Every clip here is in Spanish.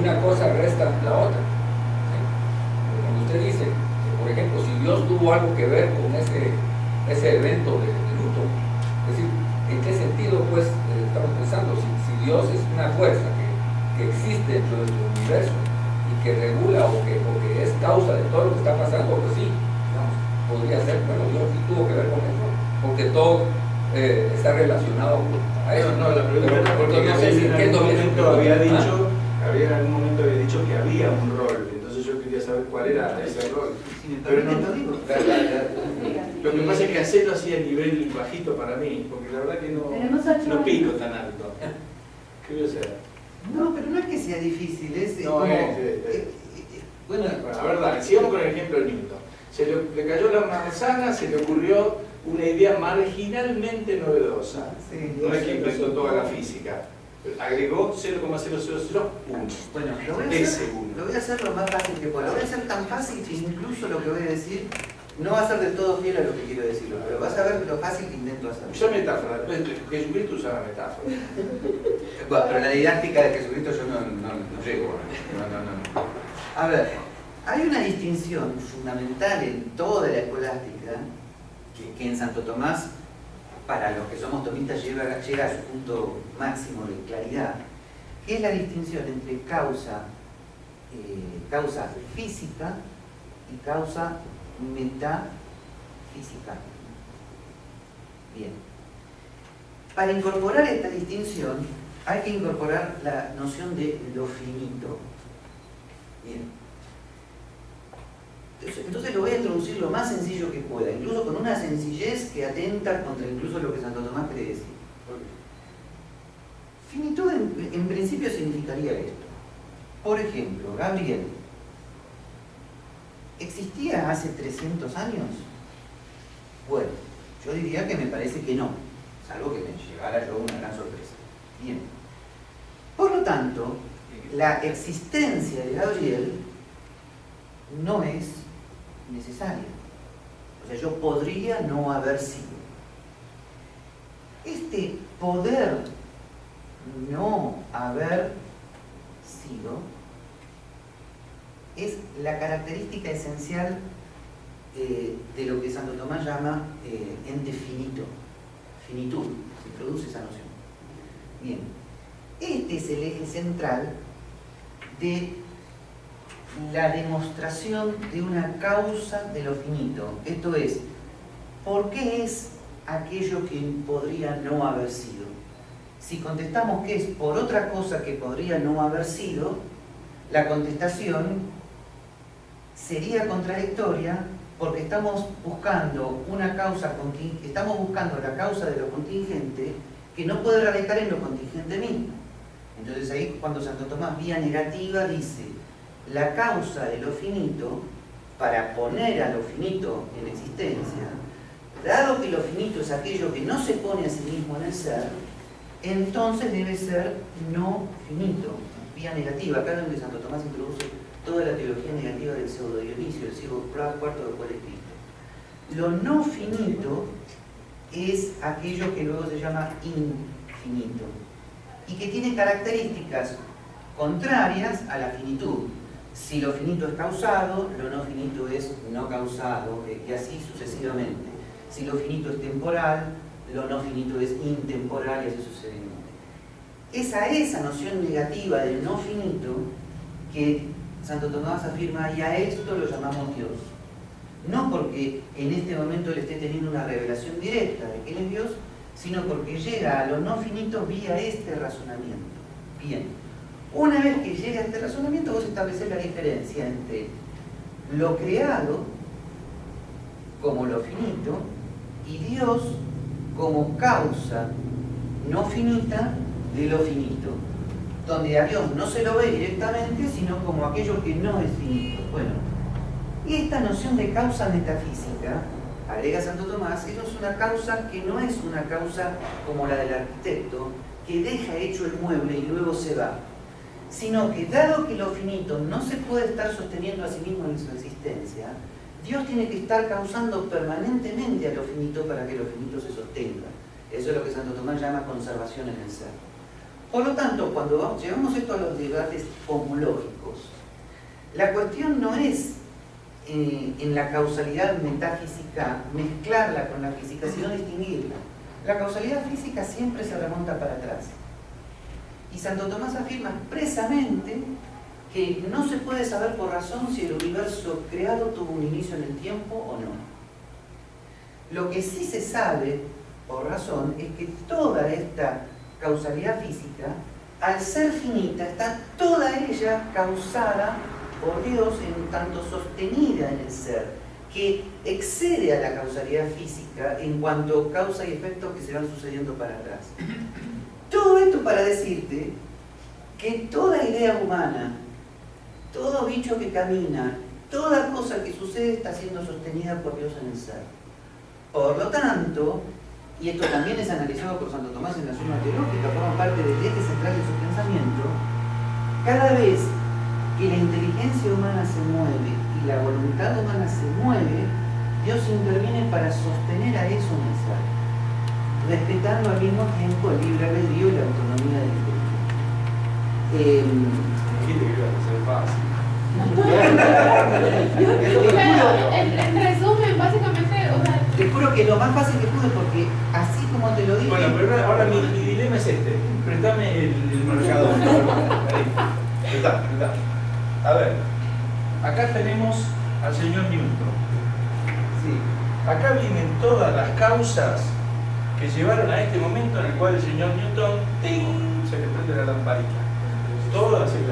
una cosa resta la otra. ¿Sí? Cuando usted dice que, por ejemplo, si Dios tuvo algo que ver con ese evento de luto, es decir, ¿en qué sentido pues estamos pensando? Si Dios es una fuerza que existe dentro del universo y que regula o que es causa de todo lo que está pasando, pues sí, digamos, podría ser, bueno, Dios sí tuvo que ver con eso, porque todo está relacionado a eso. No, la pregunta es porque no sé si en algún momento había dicho, en algún momento había dicho que había un rol, entonces yo quería saber cuál era ese rol. Pero no lo digo. Lo que pasa es que hacerlo así a nivel bajito para mí, porque la verdad que no pico tan alto. ¿Qué voy a hacer? No, pero no es que sea difícil, es No, como... bueno, a ver, dale, sigamos con el ejemplo de Newton. Le cayó la manzana, se le ocurrió una idea marginalmente novedosa. Sí, no es que inventó toda la física. Agregó 0,0001. Bueno, lo voy a hacer lo más fácil que pueda. Lo voy a hacer tan fácil que incluso lo que voy a decir no va a ser del todo fiel a lo que quiero decirlo, pero vas a ver lo fácil que intento hacer. Usa metáfora, Jesucristo usaba metáfora. Bueno, pero la didáctica de Jesucristo yo no llego. No. A ver, hay una distinción fundamental en toda la escolástica que en Santo Tomás, para los que somos tomistas, llega a su punto máximo de claridad, que es la distinción entre causa física y causa metafísica. Bien. Para incorporar esta distinción hay que incorporar la noción de lo finito. Bien. Entonces lo voy a introducir lo más sencillo que pueda, incluso con una sencillez que atenta contra incluso lo que Santo Tomás quiere decir. Finitud en principio significaría esto. Por ejemplo, Gabriel, ¿existía hace 300 años? Bueno, yo diría que me parece que no, salvo que me llegara yo una gran sorpresa. Bien. Por lo tanto, la existencia de Gabriel no es necesaria. O sea, yo podría no haber sido. Este poder no haber sido es la característica esencial de lo que Santo Tomás llama ente finito, finitud, se produce esa noción. Bien, este es el eje central de la demostración de una causa de lo finito. Esto es, ¿por qué es aquello que podría no haber sido? Si contestamos que es por otra cosa que podría no haber sido, la contestación sería contradictoria porque estamos buscando una causa, estamos buscando la causa de lo contingente que no puede radicar en lo contingente mismo. Entonces ahí cuando Santo Tomás vía negativa dice la causa de lo finito, para poner a lo finito en existencia, dado que lo finito es aquello que no se pone a sí mismo en el ser, entonces debe ser no finito, vía negativa. Acá es donde Santo Tomás introduce toda la teología negativa del pseudo Dionisio, del siglo IV después de Cristo. Lo no finito es aquello que luego se llama infinito y que tiene características contrarias a la finitud. Si lo finito es causado, lo no finito es no causado, y así sucesivamente. Si lo finito es temporal, lo no finito es intemporal, y así sucesivamente. Es a esa noción negativa del no finito que Santo Tomás afirma, y a esto lo llamamos Dios. No porque en este momento él esté teniendo una revelación directa de que él es Dios, sino porque llega a lo no finito vía este razonamiento. Bien. Una vez que llega a este razonamiento, vos estableces la diferencia entre lo creado como lo finito y Dios como causa no finita de lo finito, donde a Dios no se lo ve directamente, sino como aquello que no es finito. Bueno, y esta noción de causa metafísica, agrega Santo Tomás, eso es una causa que no es una causa como la del arquitecto, que deja hecho el mueble y luego se va, sino que dado que lo finito no se puede estar sosteniendo a sí mismo en su existencia, Dios tiene que estar causando permanentemente a lo finito para que lo finito se sostenga. Eso es lo que Santo Tomás llama conservación en el ser. Por lo tanto, cuando llevamos esto a los debates homológicos, la cuestión no es en la causalidad metafísica mezclarla con la física, sino distinguirla. La causalidad física siempre se remonta para atrás. Y Santo Tomás afirma expresamente que no se puede saber por razón si el universo creado tuvo un inicio en el tiempo o no. Lo que sí se sabe por razón es que toda esta causalidad física, al ser finita, está toda ella causada por Dios, en tanto sostenida en el ser, que excede a la causalidad física en cuanto a causa y efectos que se van sucediendo para atrás. Todo esto para decirte que toda idea humana, todo bicho que camina, toda cosa que sucede está siendo sostenida por Dios en el ser. Por lo tanto, y esto también es analizado por Santo Tomás en la Suma Teológica, forma parte del eje central de su pensamiento, cada vez que la inteligencia humana se mueve y la voluntad humana se mueve, Dios interviene para sostener a eso en el ser, respetando al mismo tiempo el libre albedrío y la autonomía del individuo. Dijiste que iba a ser fácil. En resumen, básicamente, o sea, Te juro que lo más fácil que pude, porque así como te lo dije... Bueno, pero ahora mi dilema es este. Préstame el marcador. Ahí está. A ver, acá tenemos al señor Newton. Sí. Acá vienen todas las causas que llevaron a este momento en el cual el señor Newton ¡ting!, se le prende la lamparita. Todas las causas.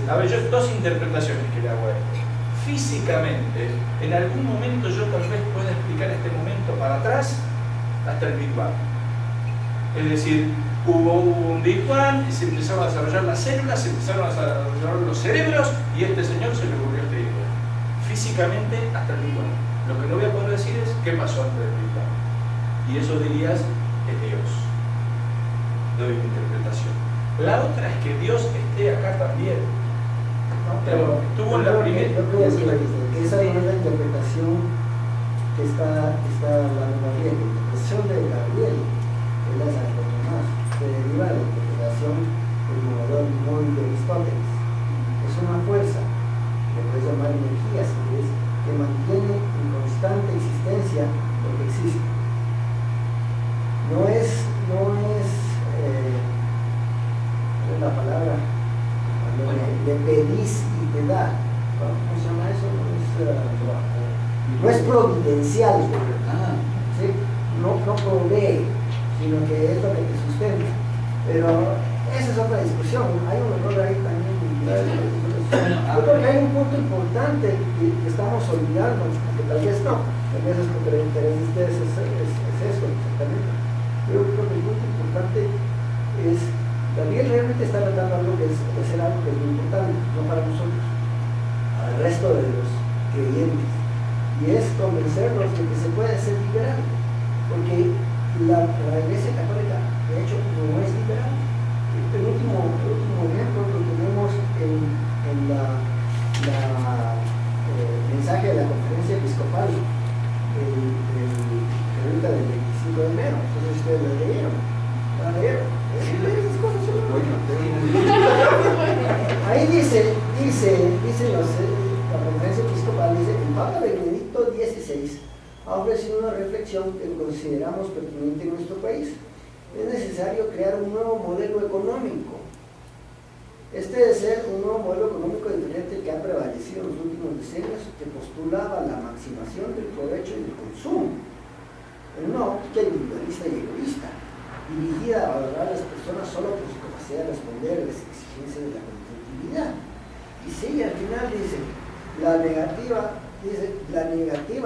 A ver, yo dos interpretaciones que le hago a esto. Físicamente, en algún momento yo tal vez pueda explicar este momento para atrás hasta el Big Bang. Es decir, hubo un Big Bang y se empezaron a desarrollar las células, se empezaron a desarrollar los cerebros y este señor se le ocurrió esta idea. Físicamente hasta el Big Bang. Lo que no voy a poder decir es qué pasó antes del Big Bang. Y eso dirías es Dios. Doy mi interpretación. La otra es que Dios esté acá también. Pero Estuvo en la primera. yo creo que esa no es la interpretación que está dando Gabriel. La interpretación de Gabriel es la de Santo Tomás, que deriva de la interpretación del movedor móvil de Aristóteles. Es una fuerza, le puedes llamar energía si quieres, que mantiene en constante existencia lo que existe. No es la palabra, cuando le pedís y te da. ¿Cómo se llama eso? No es providencial, ¿sí? No provee, sino que es lo que te sustenta. Pero esa es otra discusión. Hay un error ahí también. Yo creo que hay un punto importante que estamos olvidando, que tal vez no, tal vez es porque el interés de ustedes es eso, exactamente. Yo creo que el punto importante es, Gabriel realmente está tratando algo que es ser algo que es muy importante, no para nosotros, al resto de los creyentes, y es convencernos de que se puede ser liberal, porque la Iglesia Católica de hecho no es liberal. El último ejemplo lo tenemos en la mensaje de la conferencia episcopal del 25 de enero. Entonces ustedes lo leyeron. ¿La leyeron? Ahí dice la conferencia episcopal, dice: el Papa Benedicto XVI ha ofrecido una reflexión que consideramos pertinente en nuestro país. Es necesario crear un nuevo modelo económico. Este debe ser un nuevo modelo económico diferente que ha prevalecido en los últimos decenios, que postulaba la maximación del provecho y del consumo, en una óptica individualista y egoísta, dirigida a valorar a las personas solo por su capacidad de responder a las exigencias de la competitividad. Y sigue al final, dice, la negativa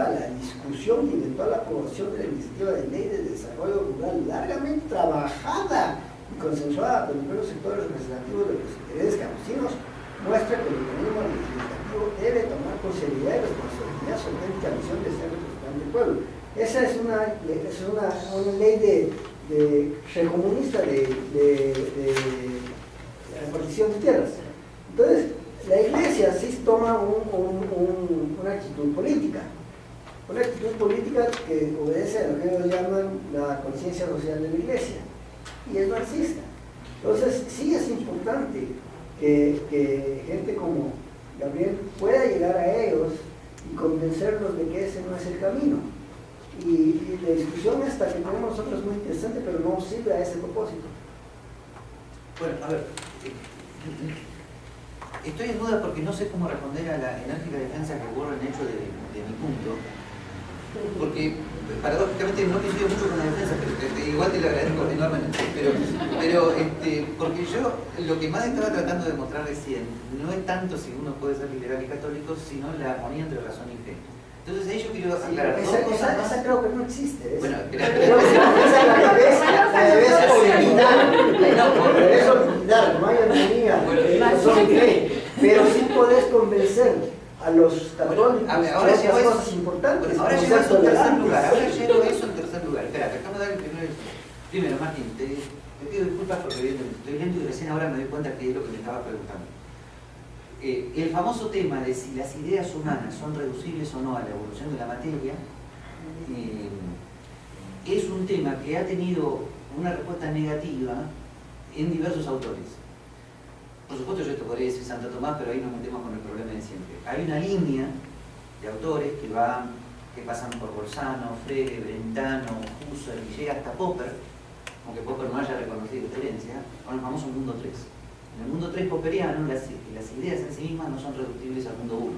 a la discusión y eventual aprobación de la iniciativa de ley de desarrollo rural largamente trabajada y consensuada por los sectores representativos de los intereses campesinos muestra que el organismo legislativo debe tomar con seriedad y responsabilidad su auténtica misión de ser representante del pueblo. Esa es una ley comunista de repartición de tierras. Entonces, la Iglesia sí toma una actitud política que obedece a lo que ellos llaman la conciencia social de la Iglesia, y es marxista. Entonces, sí es importante que gente como Gabriel pueda llegar a ellos y convencerlos de que ese no es el camino. Y la discusión esta que tenemos nosotros es muy interesante, pero no sirve a ese propósito. Bueno, a ver, estoy en duda porque no sé cómo responder a la enérgica defensa que Warren ha hecho de mi punto, porque paradójicamente no coincido mucho con la defensa, pero igual te lo agradezco enormemente, pero porque yo lo que más estaba tratando de mostrar recién no es tanto si uno puede ser liberal y católico, sino la armonía entre razón y fe. Entonces ahí yo quiero aclarar dos cosas más. Esa creo que no existe. Bueno, creo que esa la debes olvidar, no hay armonía, pero sí podés convencer a los católicos ahora de otras cosas importantes. Ahora llego a eso en tercer lugar, Espera, déjame dar el primero, Martín, te pido disculpas porque evidentemente estoy lento y recién ahora me doy cuenta que es lo que me estaba preguntando. El famoso tema de si las ideas humanas son reducibles o no a la evolución de la materia es un tema que ha tenido una respuesta negativa en diversos autores. Por supuesto yo te podría decir Santo Tomás, pero ahí nos metemos con el problema de siempre. Hay una línea de autores que pasan por Bolzano, Frege, Brentano, Husserl y llega hasta Popper, aunque Popper no haya reconocido excelencia, con el famoso mundo 3. En el mundo 3 popperiano, las ideas en sí mismas no son reductibles al mundo 1.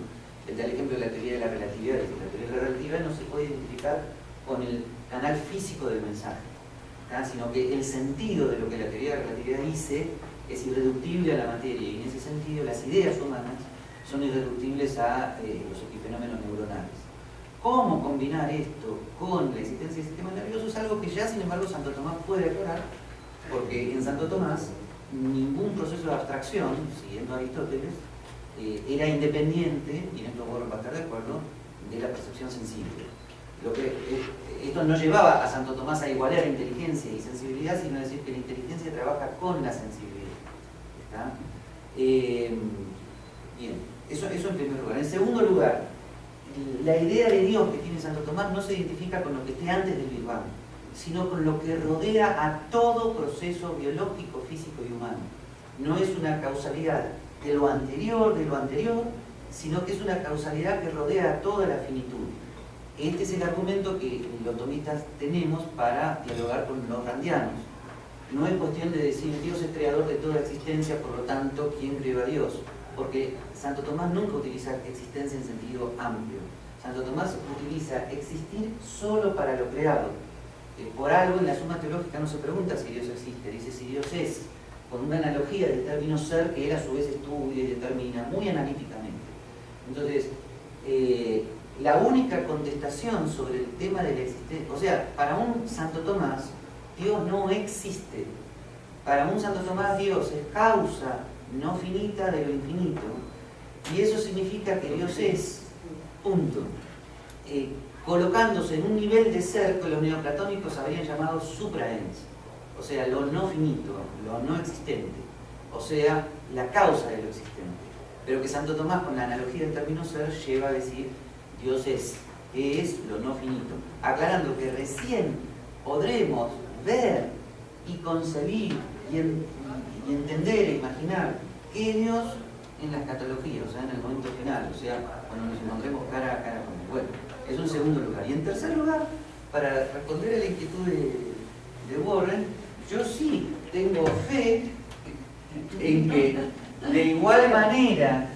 Él da el ejemplo de la teoría de la relatividad. La teoría de la relatividad no se puede identificar con el canal físico del mensaje, sino que el sentido de lo que la teoría de la relatividad dice es irreductible a la materia, y en ese sentido las ideas humanas son irreductibles a los epifenómenos neuronales. ¿Cómo combinar esto con la existencia del sistema nervioso? Es algo que ya, sin embargo, Santo Tomás puede aclarar, porque en Santo Tomás ningún proceso de abstracción, siguiendo a Aristóteles, era independiente, y en esto Warren va a estar de acuerdo, de la percepción sensible. Esto no llevaba a Santo Tomás a igualar inteligencia y sensibilidad, sino a decir que la inteligencia trabaja con la sensibilidad. ¿Está? Bien, eso en primer lugar. En segundo lugar, la idea de Dios que tiene Santo Tomás no se identifica con lo que esté antes del Big Bang, sino con lo que rodea a todo proceso biológico, físico y humano. No es una causalidad de lo anterior, sino que es una causalidad que rodea a toda la finitud. Este es el argumento que los tomistas tenemos para dialogar con los randianos. No es cuestión de decir Dios es creador de toda existencia, por lo tanto, ¿quién creó a Dios? Porque Santo Tomás nunca utiliza existencia en sentido amplio. Santo Tomás utiliza existir solo para lo creado. Por algo en la Suma Teológica no se pregunta si Dios existe, dice si Dios es, con una analogía del término ser que él a su vez estudia y determina muy analíticamente. Entonces, la única contestación sobre el tema de la existencia, o sea, para un Santo Tomás, Dios no existe. Para un Santo Tomás, Dios es causa no finita de lo infinito, y eso significa que Dios es, punto. Colocándose en un nivel de ser que los neoplatónicos habrían llamado supraens, o sea, lo no finito, lo no existente, o sea, la causa de lo existente. Pero que Santo Tomás, con la analogía del término ser, lleva a decir Dios es, que es lo no finito, aclarando que recién podremos ver y concebir y entender e imaginar qué es Dios en la escatología, o sea, en el momento final, o sea, cuando nos encontremos cara a cara con él. Bueno, es un segundo lugar. Y en tercer lugar, para responder a la inquietud de Warren, yo sí tengo fe en que de igual manera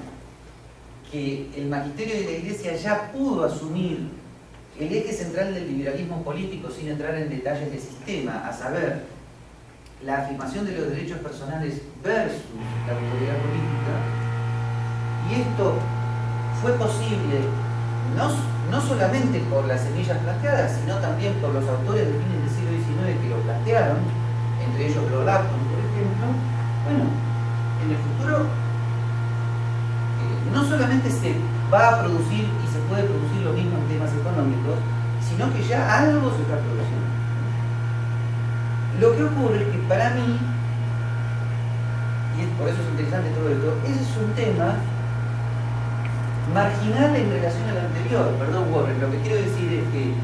que el magisterio de la Iglesia ya pudo asumir el eje central del liberalismo político sin entrar en detalles del sistema, a saber, la afirmación de los derechos personales versus la autoridad política, y esto fue posible no solamente por las semillas planteadas, sino también por los autores de fines del siglo XIX que lo plantearon, entre ellos Lord-Acton, por ejemplo. Bueno, en el futuro no solamente se va a producir y se puede producir lo mismo en temas económicos, sino que ya algo se está produciendo. Lo que ocurre es que para mí, y por eso es interesante todo esto, ese es un tema marginal en relación al anterior. Perdón, Warren, lo que quiero decir es que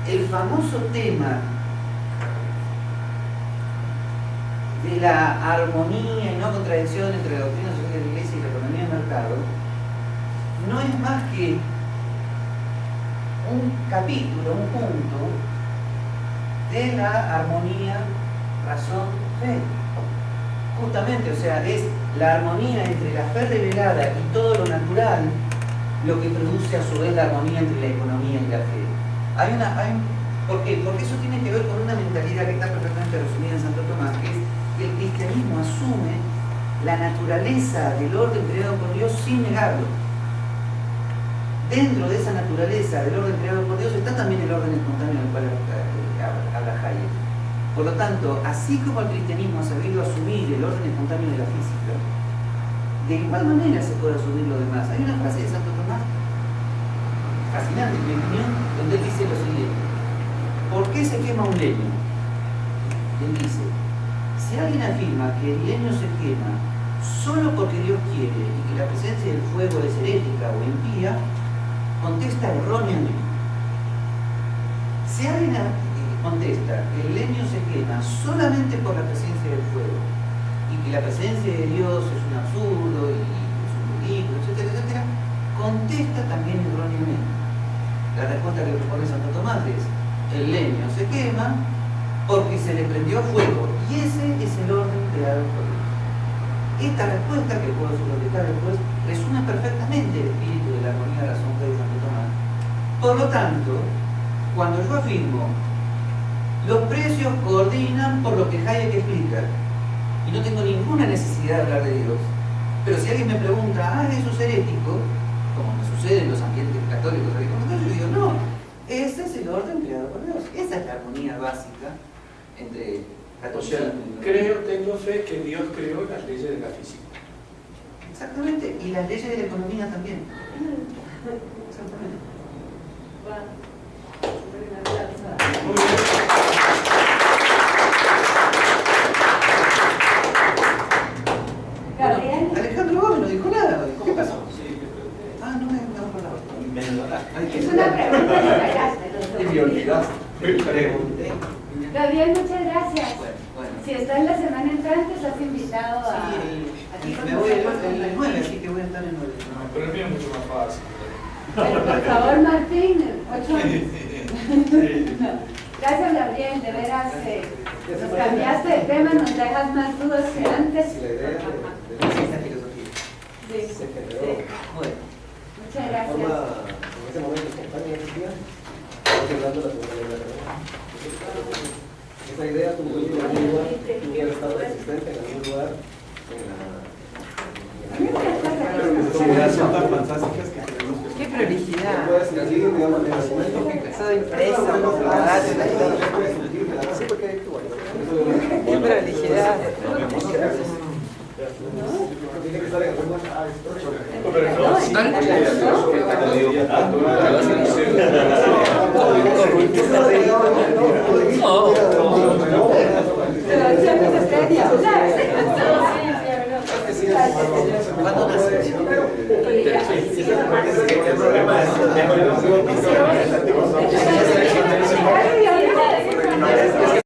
el famoso tema de la armonía y no contradicción entre la doctrina social de la Iglesia y la economía del mercado no es más que un capítulo, un punto de la armonía razón-fe. Justamente, o sea, es la armonía entre la fe revelada y todo lo natural lo que produce a su vez la armonía entre la economía y la fe. ¿Por qué? Porque eso tiene que ver con una mentalidad que está perfectamente resumida en Santo Tomás, que es que el cristianismo asume la naturaleza del orden creado por Dios sin negarlo. Dentro de esa naturaleza del orden creado por Dios está también el orden espontáneo del cual habla Hayek. Por lo tanto, así como el cristianismo ha sabido asumir el orden espontáneo de la física, de igual manera se puede asumir lo demás. Hay una frase de Santo Tomás fascinante, en mi opinión, donde él dice lo siguiente: ¿por qué se quema un leño? Él dice: si alguien afirma que el leño se quema solo porque Dios quiere y que la presencia del fuego es herética o impía, contesta erróneamente. Si alguien contesta que el leño se quema solamente por la presencia del fuego y que la presencia de Dios es un absurdo y es un ridículo, etcétera, etcétera, contesta también erróneamente. La respuesta que propone Santo Tomás es: el leño se quema porque se le prendió fuego, y ese es el orden creado por Dios. Esta respuesta, que puedo contestar después, resume perfectamente el espíritu de la armonía de la razón de Santo Tomás. Por lo tanto, cuando yo afirmo los precios coordinan por lo que Hayek explica, y no tengo ninguna necesidad de hablar de Dios, pero si alguien me pregunta: ¿eso es herético?, como me sucede en los ambientes católicos, yo digo: no, ese es el orden creado por Dios. Esa es la armonía básica entre O sea, tengo fe que Dios creó las leyes de la física. Exactamente, y las leyes de la economía también. Exactamente. Muy bien. Alejandro Gómez no dijo nada. ¿Qué pasó? Ah, no me acordaba. Es una pregunta que fallaste. Y me olvidaste. Gabriel, muchas gracias. Bueno. Si está en la semana entrante, estás invitado a... Sí, me voy el 9, así que voy a estar en 9. Pero el mío es mucho más fácil. Pero por favor, Martín, 8 años. No. Gracias, Gabriel, de veras, nos cambiaste de tema, nos dejas más dudas que antes. Sí, la idea de esta filosofía. Sí, Se generó sí. Bueno. Muchas de gracias. forma, en ese momento espontánea, existía, hablando de la segunda ley de la realidad. Esa idea tuvo que hubiera estado existente en algún lugar Son tan fantásticas que tenemos que... Qué prolijidad. puedes seguir, digamos, en el momento que Todo impreso, por la radio, la historia. sí, porque hay que Qué prolijidad. tiene que estar en algún lugar. ¿Cuándo nace? El problema es